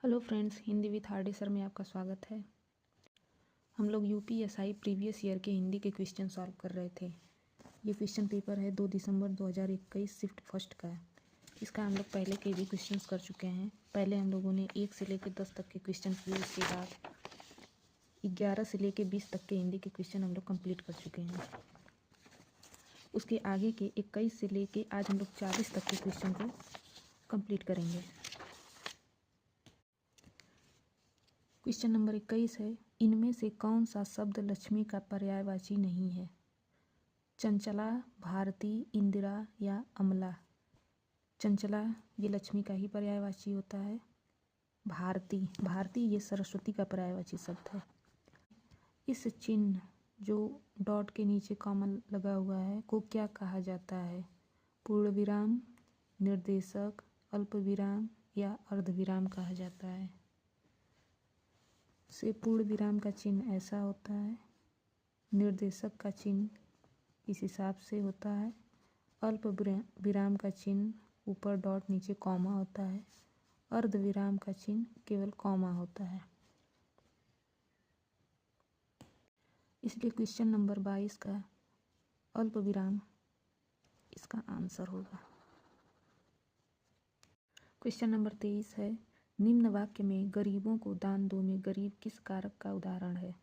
Hello friends, Hindi with R D sir में आपका स्वागत है। हम लोग यूपीएसआई प्रीवियस ईयर के हिंदी के क्वेश्चन सॉल्व कर रहे थे। ये क्वेश्चन पेपर है 2 दिसंबर 2021 शिफ्ट फर्स्ट का। इसका हम लोग पहले के भी क्वेश्चंस कर चुके हैं। पहले हम लोगों ने 1 से लेकर 10 तक के क्वेश्चन किए, उसके बाद 11 से लेकर 20 तक के हिंदी के क्वेश्चन हम लोग कंप्लीट कर चुके हैं। उसके आगे के 21 से लेकर आज हम लोग 40 तक के क्वेश्चन को कंप्लीट करेंगे। क्वेश्चन नंबर 21 है, इनमें से कौन सा शब्द लक्ष्मी का पर्यायवाची नहीं है? चंचला, भारती, इंदिरा या अमला? चंचला ये लक्ष्मी का ही पर्यायवाची होता है। भारती ये सरस्वती का पर्यायवाची शब्द है। इस चिन्ह जो डॉट के नीचे कॉमा लगा हुआ है को क्या कहा जाता है? पूर्ण विराम, निर्देशक, अल्प विराम या अर्धविराम कहा जाता है। से पूर्ण विराम का चिन्ह ऐसा होता है, निर्देशक का चिन्ह इस हिसाब से होता है, अल्प विराम का चिन्ह ऊपर डॉट नीचे कॉमा होता है, अर्धविराम का चिन्ह केवल कॉमा होता है। इसलिए क्वेश्चन नंबर 22 का अल्प विराम इसका आंसर होगा। क्वेश्चन नंबर 23 है, निम्न वाक्य में गरीबों को दान दो में गरीब किस कारक का उदाहरण है?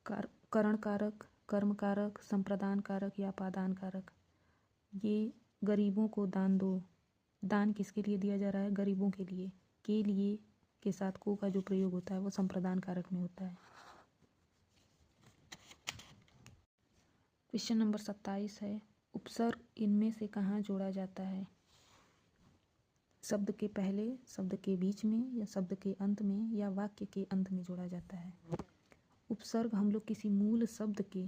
करण कारक, कर्म कारक, संप्रदान कारक या पादान कारक? ये गरीबों को दान दो, दान किसके लिए दिया जा रहा है? गरीबों के लिए के साथ को का जो प्रयोग होता है वो संप्रदान कारक में होता है। क्वेश्चन नंबर 27 है, उपसर्ग इनमें से कहाँ जोड़ा जाता है? शब्द के पहले, शब्द के बीच में या शब्द के अंत में या वाक्य के अंत में जोड़ा जाता है। उपसर्ग हम लोग किसी मूल शब्द के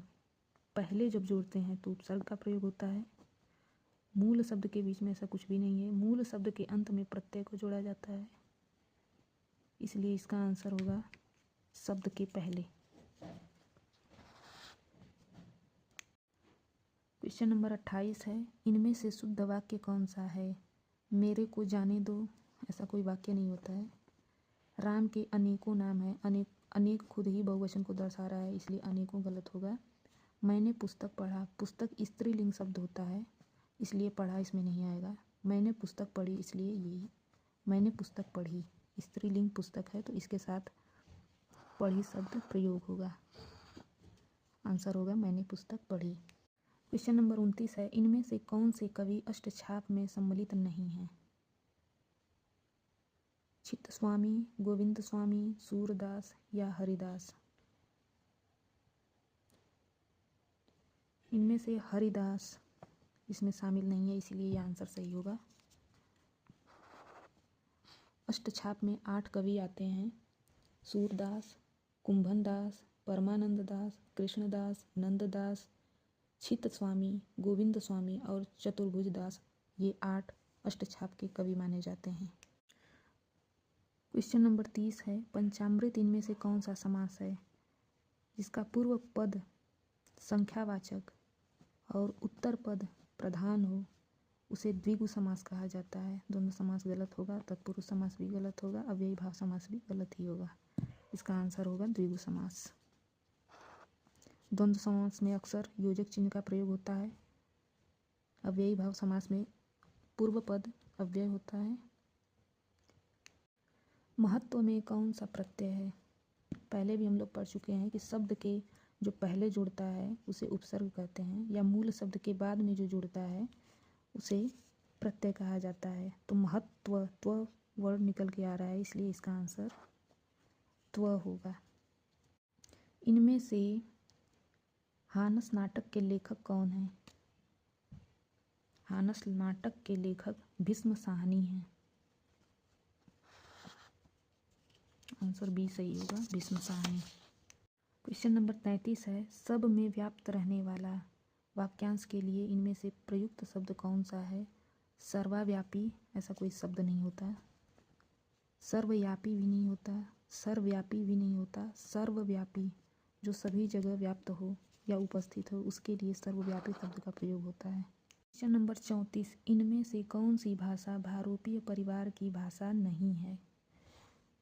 पहले जब जोड़ते हैं तो उपसर्ग का प्रयोग होता है। मूल शब्द के बीच में ऐसा कुछ भी नहीं है। मूल शब्द के अंत में प्रत्यय को जोड़ा जाता है, इसलिए इसका आंसर होगा शब्द के पहले। क्वेश्चन नंबर 28 है, इनमें से शुद्ध वाक्य कौन सा है? मेरे को जाने दो, ऐसा कोई वाक्य नहीं होता है। राम के अनेकों नाम है, अनेक खुद ही बहुवचन को दर्शा रहा है, इसलिए अनेकों गलत होगा। मैंने पुस्तक पढ़ा, पुस्तक स्त्रीलिंग शब्द होता है, इसलिए पढ़ा इसमें नहीं आएगा। मैंने पुस्तक पढ़ी, इसलिए ये मैंने पुस्तक पढ़ी स्त्रीलिंग पुस्तक है, तो इसके साथ पढ़ी शब्द प्रयोग होगा। आंसर होगा मैंने पुस्तक पढ़ी। क्वेश्चन नंबर 29 है, इनमें से कौन से कवि अष्टछाप में सम्मिलित नहीं है? चित्तस्वामी, गोविंद स्वामी, सूरदास या हरिदास? इनमें से हरिदास इसमें शामिल नहीं है, इसलिए यह आंसर सही होगा। अष्टछाप में 8 कवि आते हैं, सूरदास, कुंभन दास, परमानंद दास, कृष्णदास, नंददास, चित्तस्वामी, गोविंद स्वामी और चतुर्भुज दास। ये 8 अष्टछाप के कवि माने जाते हैं। क्वेश्चन नंबर 30 है, पंचामृत इनमें से कौन सा समास है? जिसका पूर्व पद संख्यावाचक और उत्तर पद प्रधान हो उसे द्विगु समास कहा जाता है। द्वंद्व समास गलत होगा, तत्पुरुष समास भी गलत होगा, अव्ययी भाव समास भी गलत ही होगा। इसका आंसर होगा द्विगु समास। द्वंद्व समास में अक्सर योजक चिन्ह का प्रयोग होता है। अव्ययी भाव समास में पूर्व पद अव्यय होता है। महत्व में कौन सा प्रत्यय है? पहले भी हम लोग पढ़ चुके हैं कि शब्द के जो पहले जुड़ता है उसे उपसर्ग कहते हैं, या मूल शब्द के बाद में जो जुड़ता है उसे प्रत्यय कहा जाता है। तो महत्व त्व वर्ड निकल के आ रहा है, इसलिए इसका आंसर त्व होगा। इनमें से हानस नाटक के लेखक कौन हैं? हानस नाटक के लेखक भीष्म साहनी हैं। आंसर बी सही होगा, भीष्म साहनी। क्वेश्चन नंबर 33 है, सब में व्याप्त रहने वाला वाक्यांश के लिए इनमें से प्रयुक्त शब्द कौन सा है? सर्वव्यापी ऐसा कोई शब्द नहीं होता, सर्वव्यापी भी नहीं होता, सर्वव्यापी भी नहीं होता। सर्वव्यापी जो सभी जगह व्याप्त हो या उपस्थित हो उसके लिए सर्वव्यापी शब्द का प्रयोग होता है। क्वेश्चन नंबर 34, इनमें से कौन सी भाषा भारूपीय परिवार की भाषा नहीं है?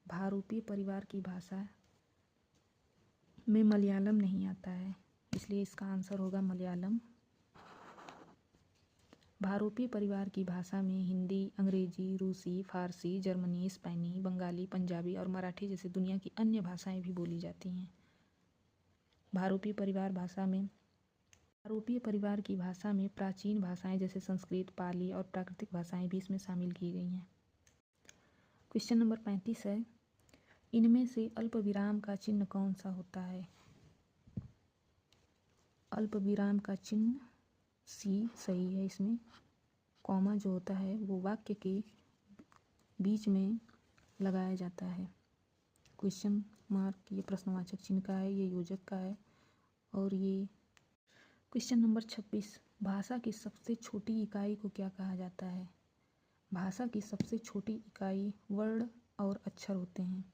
भारूपीय परिवार की भाषा में मलयालम नहीं आता है, इसलिए इसका आंसर होगा मलयालम। भारूपीय परिवार की भाषा में हिंदी, अंग्रेजी, रूसी, फारसी, जर्मनी, स्पेनी, बंगाली, पंजाबी और मराठी जैसे दुनिया की अन्य भाषाएं भी बोली जाती हैं। भारूपीय परिवार की भाषा में प्राचीन भाषाएं जैसे संस्कृत, पाली और प्राकृतिक भाषाएं भी इसमें शामिल की गई हैं। क्वेश्चन नंबर 35 है, इनमें से अल्प विराम का चिन्ह कौन सा होता है? अल्प विराम का चिन्ह सी सही है। इसमें कॉमा जो होता है वो वाक्य के बीच में लगाया जाता है। क्वेश्चन मार्क ये प्रश्नवाचक चिन्ह का है, ये योजक का है। और ये क्वेश्चन नंबर 26, भाषा की सबसे छोटी इकाई को क्या कहा जाता है? भाषा की सबसे छोटी इकाई वर्ण और अक्षर होते हैं।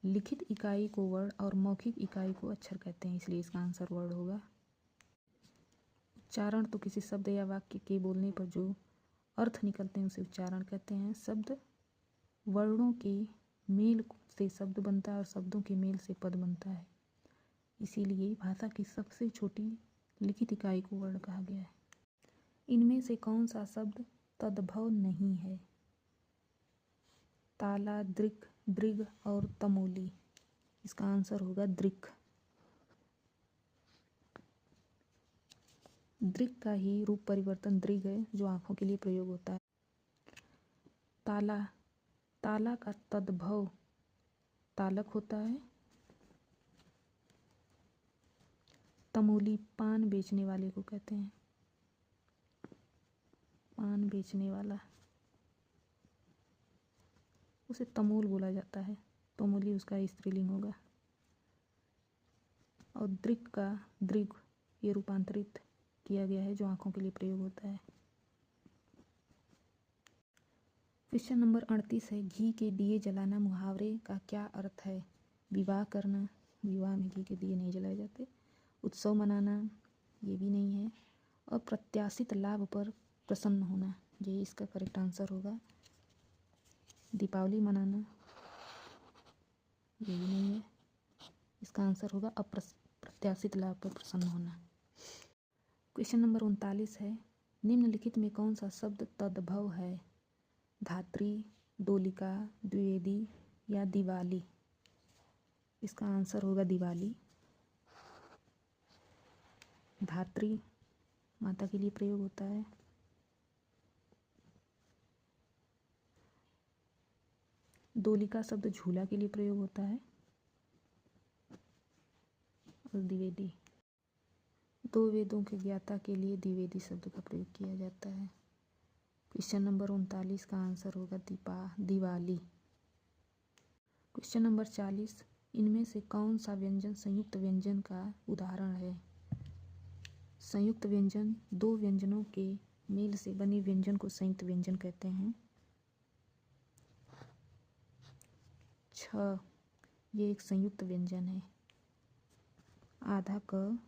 लिखित इकाई को वर्ण और मौखिक इकाई को अक्षर कहते हैं, इसलिए इसका आंसर वर्ण होगा। उच्चारण तो किसी शब्द या वाक्य के बोलने पर जो अर्थ निकलते हैं उसे उच्चारण कहते हैं। शब्द वर्णों के मेल से शब्द बनता है और शब्दों के मेल से पद बनता है, इसीलिए भाषा की सबसे छोटी लिखित इकाई को वर्ण कहा गया है। इनमें से कौन सा शब्द तद्भव नहीं है? ताला, दृक्, दृग और तमोली। इसका आंसर होगा दृक्। दृक् का ही रूप परिवर्तन दृग है, जो आंखों के लिए प्रयोग होता है। ताला का तद्भव तालक होता है। तमोली पान बेचने वाले को कहते हैं, पान बेचने वाला, उसे तमोल बोला जाता है। तमोली उसका स्त्रीलिंग होगा। और दृक् का दृग ये रूपांतरित किया गया है, जो आंखों के लिए प्रयोग होता है। क्वेश्चन नंबर 38 है, घी के दिए जलाना मुहावरे का क्या अर्थ है? विवाह करना, विवाह में घी के दिए नहीं जलाए जाते। उत्सव मनाना, ये भी नहीं है। अप्रत्याशित लाभ पर प्रसन्न होना, ये इसका करेक्ट आंसर होगा। दीपावली मनाना, ये भी नहीं है, इसका आंसर होगा अप्रत्याशित लाभ पर प्रसन्न होना। क्वेश्चन नंबर 39 है, निम्नलिखित में कौन सा शब्द तद्भव है? धात्री, डोलिका, द्विवेदी या दिवाली। इसका आंसर होगा दिवाली। धात्री माता के लिए प्रयोग होता है। डोलिका शब्द झूला के लिए प्रयोग होता है। और द्विवेदी, दो वेदों के ज्ञाता के लिए द्विवेदी शब्द का प्रयोग किया जाता है। क्वेश्चन नंबर 39 का आंसर होगा दिवाली। क्वेश्चन नंबर 40, इनमें से कौन सा व्यंजन संयुक्त व्यंजन का उदाहरण है? संयुक्त व्यंजन दो व्यंजनों के मेल से बने व्यंजन को संयुक्त व्यंजन कहते हैं। 6 ये एक संयुक्त व्यंजन है। आधा क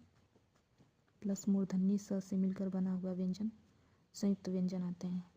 प्लस मूर्धन्य स से मिलकर बना हुआ व्यंजन संयुक्त व्यंजन आते हैं।